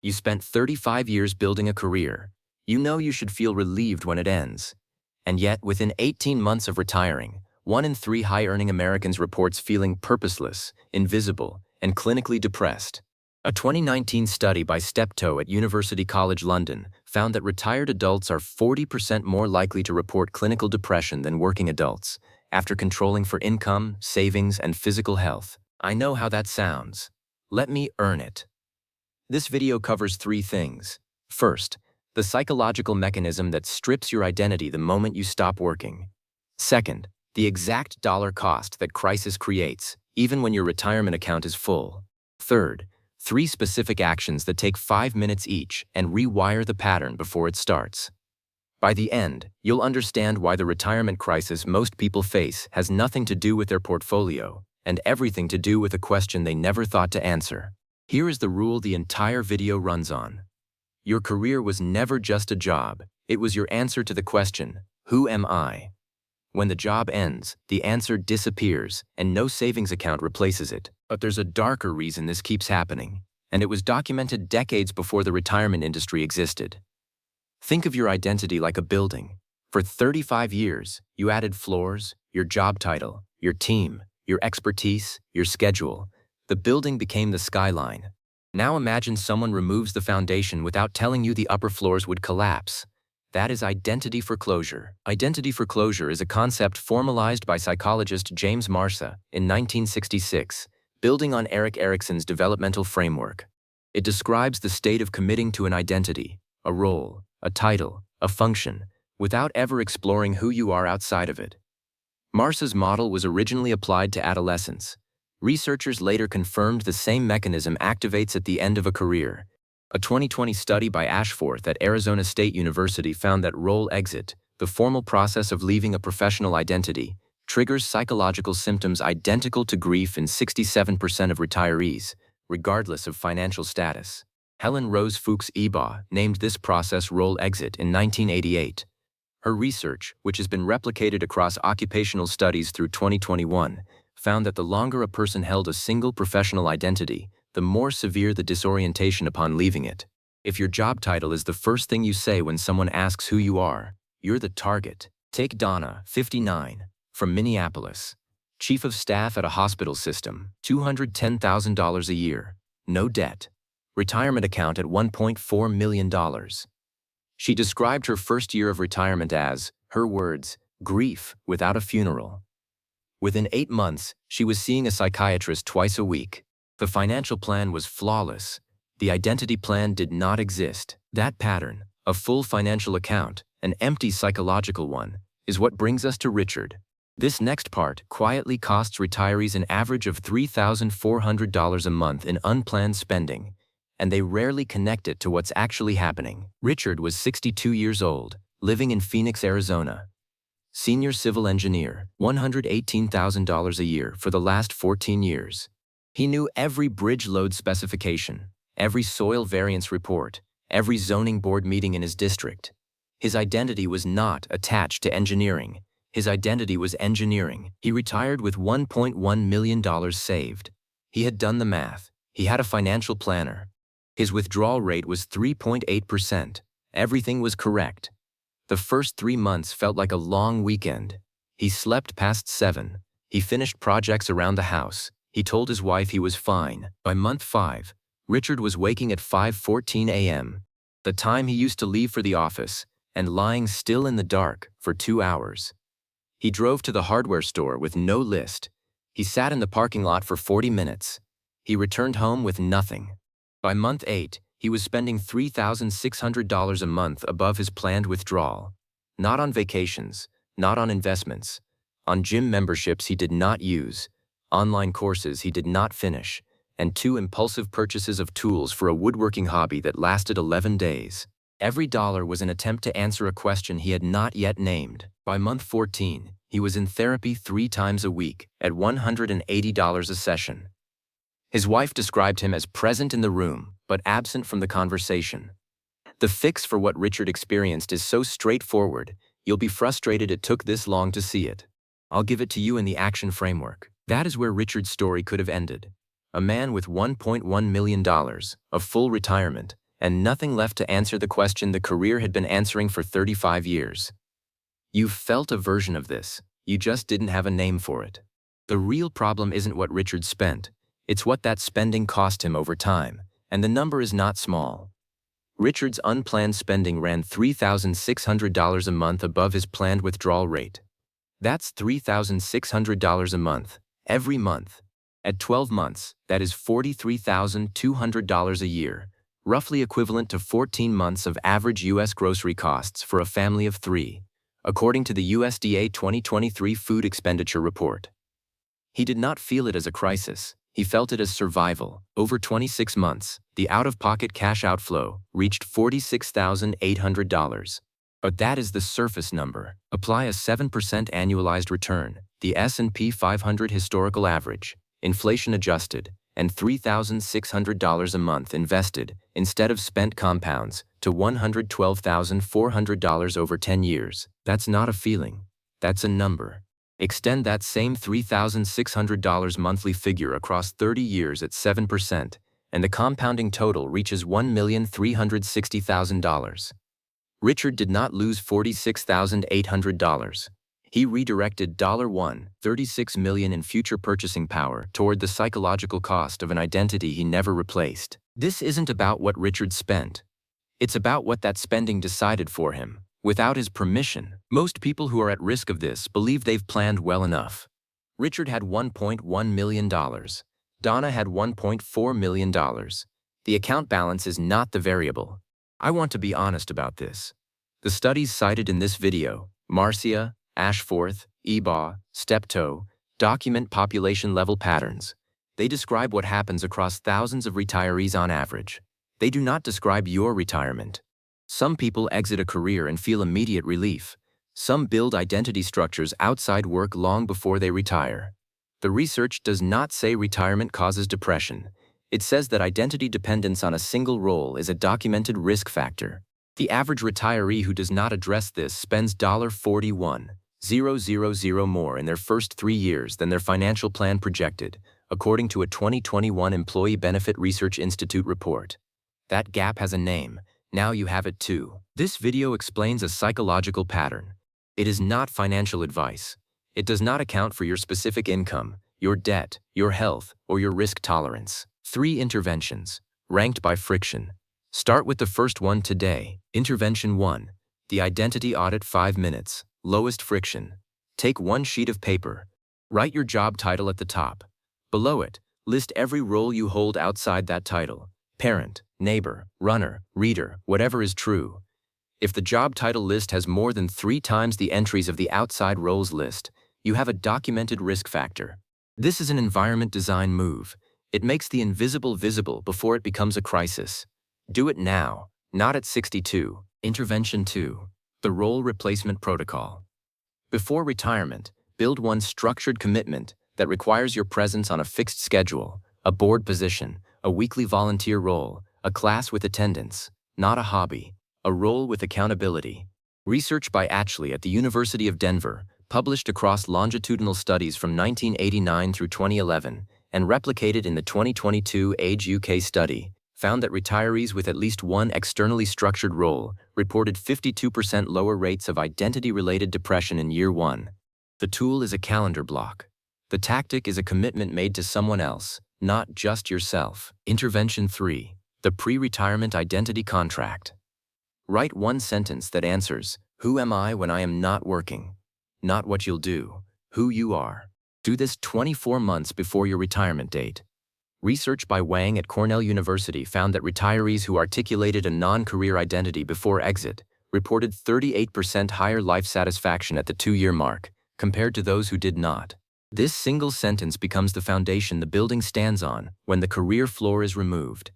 You spent 35 years building a career. You know you should feel relieved when it ends. And yet, within 18 months of retiring, 1 in 3 high-earning Americans reports feeling purposeless, invisible, and clinically depressed. A 2019 study by Steptoe at University College London found that retired adults are 40% more likely to report clinical depression than working adults, after controlling for income, savings, and physical health. I know how that sounds. Let me earn it. This video covers 3 things. First, the psychological mechanism that strips your identity the moment you stop working. Second, the exact dollar cost that crisis creates, even when your retirement account is full. Third, 3 specific actions that take 5 minutes each and rewire the pattern before it starts. By the end, you'll understand why the retirement crisis most people face has nothing to do with their portfolio and everything to do with a question they never thought to answer. Here is the rule the entire video runs on. Your career was never just a job, it was your answer to the question, who am I? When the job ends, the answer disappears and no savings account replaces it. But there's a darker reason this keeps happening, and it was documented decades before the retirement industry existed. Think of your identity like a building. For 35 years, you added floors, your job title, your team, your expertise, your schedule. The building became the skyline. Now imagine someone removes the foundation without telling you the upper floors would collapse. That is identity foreclosure. Identity foreclosure is a concept formalized by psychologist James Marcia in 1966, building on Erik Erikson's developmental framework. It describes the state of committing to an identity, a role, a title, a function, without ever exploring who you are outside of it. Marcia's model was originally applied to adolescents. Researchers later confirmed the same mechanism activates at the end of a career. A 2020 study by Ashforth at Arizona State University found that role exit, the formal process of leaving a professional identity, triggers psychological symptoms identical to grief in 67% of retirees, regardless of financial status. Helen Rose Fuchs-Ebaugh named this process role exit in 1988. Her research, which has been replicated across occupational studies through 2021, found that the longer a person held a single professional identity, the more severe the disorientation upon leaving it. If your job title is the first thing you say when someone asks who you are, you're the target. Take Donna, 59, from Minneapolis. Chief of staff at a hospital system, $210,000 a year, no debt. Retirement account at $1.4 million. She described her first year of retirement as, her words, grief without a funeral. Within 8 months, she was seeing a psychiatrist twice a week. The financial plan was flawless. The identity plan did not exist. That pattern, a full financial account, an empty psychological one, is what brings us to Richard. This next part quietly costs retirees an average of $3,400 a month in unplanned spending, and they rarely connect it to what's actually happening. Richard was 62 years old, living in Phoenix, Arizona. Senior civil engineer, $118,000 a year for the last 14 years. He knew every bridge load specification, every soil variance report, every zoning board meeting in his district. His identity was not attached to engineering. His identity was engineering. He retired with $1.1 million saved. He had done the math. He had a financial planner. His withdrawal rate was 3.8%. Everything was correct. The first 3 months felt like a long weekend. He slept past 7. He finished projects around the house. He told his wife he was fine. By month 5, Richard was waking at 5:14 a.m., the time he used to leave for the office, and lying still in the dark for 2 hours. He drove to the hardware store with no list. He sat in the parking lot for 40 minutes. He returned home with nothing. By month 8, he was spending $3,600 a month above his planned withdrawal. Not on vacations, not on investments, on gym memberships he did not use, online courses he did not finish, and 2 impulsive purchases of tools for a woodworking hobby that lasted 11 days. Every dollar was an attempt to answer a question he had not yet named. By month 14, he was in therapy 3 times a week at $180 a session. His wife described him as present in the room, but absent from the conversation. The fix for what Richard experienced is so straightforward, you'll be frustrated it took this long to see it. I'll give it to you in the action framework. That is where Richard's story could have ended. A man with $1.1 million, a full retirement, and nothing left to answer the question the career had been answering for 35 years. You've felt a version of this, you just didn't have a name for it. The real problem isn't what Richard spent, it's what that spending cost him over time, and the number is not small. Richard's unplanned spending ran $3,600 a month above his planned withdrawal rate. That's $3,600 a month, every month. At 12 months, that is $43,200 a year, roughly equivalent to 14 months of average U.S. grocery costs for a family of 3, according to the USDA 2023 Food Expenditure Report. He did not feel it as a crisis, he felt it as survival. Over 26 months, the out-of-pocket cash outflow reached $46,800. But that is the surface number. Apply a 7% annualized return, the S&P 500 historical average, inflation adjusted, and $3,600 a month invested, instead of spent compounds, to $112,400 over 10 years. That's not a feeling. That's a number. Extend that same $3,600 monthly figure across 30 years at 7%, and the compounding total reaches $1,360,000. Richard did not lose $46,800. He redirected $36 million in future purchasing power toward the psychological cost of an identity he never replaced. This isn't about what Richard spent. It's about what that spending decided for him, without his permission. Most people who are at risk of this believe they've planned well enough. Richard had $1.1 million. Donna had $1.4 million. The account balance is not the variable. I want to be honest about this. The studies cited in this video, Marcia, Ashforth, Ebaugh, Steptoe, document population-level patterns. They describe what happens across thousands of retirees on average. They do not describe your retirement. Some people exit a career and feel immediate relief. Some build identity structures outside work long before they retire. The research does not say retirement causes depression. It says that identity dependence on a single role is a documented risk factor. The average retiree who does not address this spends $41,000 more in their first 3 years than their financial plan projected, according to a 2021 Employee Benefit Research Institute report. That gap has a name. Now you have it too. This video explains a psychological pattern. It is not financial advice. It does not account for your specific income, your debt, your health, or your risk tolerance. 3 interventions, ranked by friction. Start with the first one today. Intervention 1. The identity audit 5 minutes. Lowest friction. Take 1 sheet of paper. Write your job title at the top. Below it, list every role you hold outside that title. Parent, neighbor, runner, reader, whatever is true. If the job title list has more than 3 times the entries of the outside roles list, you have a documented risk factor. This is an environment design move. It makes the invisible visible before it becomes a crisis. Do it now, not at 62. Intervention 2. The Role Replacement Protocol. Before retirement, build one structured commitment that requires your presence on a fixed schedule, a board position, a weekly volunteer role, a class with attendance, not a hobby, a role with accountability. Research by Atchley at the University of Denver, published across longitudinal studies from 1989 through 2011, and replicated in the 2022 Age UK study, found that retirees with at least one externally structured role reported 52% lower rates of identity-related depression in year 1. The tool is a calendar block. The tactic is a commitment made to someone else, not just yourself. Intervention 3. The Pre-Retirement Identity Contract. Write 1 sentence that answers, who am I when I am not working? Not what you'll do, who you are. Do this 24 months before your retirement date. Research by Wang at Cornell University found that retirees who articulated a non-career identity before exit reported 38% higher life satisfaction at the 2-year mark, compared to those who did not. This single sentence becomes the foundation the building stands on when the career floor is removed.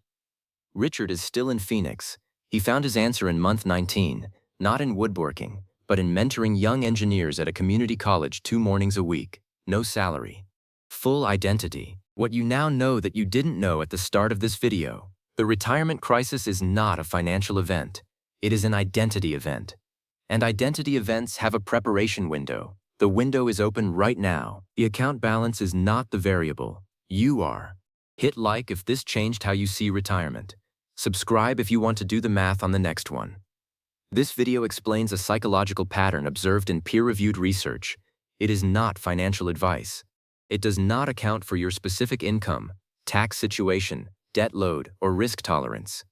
Richard is still in Phoenix. He found his answer in month 19, not in woodworking, but in mentoring young engineers at a community college 2 mornings a week. No salary. Full identity. What you now know that you didn't know at the start of this video. The retirement crisis is not a financial event. It is an identity event. And identity events have a preparation window. The window is open right now. The account balance is not the variable. You are. Hit like if this changed how you see retirement. Subscribe if you want to do the math on the next one. This video explains a psychological pattern observed in peer-reviewed research. It is not financial advice. It does not account for your specific income, tax situation, debt load, or risk tolerance.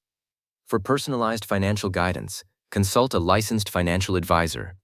For personalized financial guidance, consult a licensed financial advisor.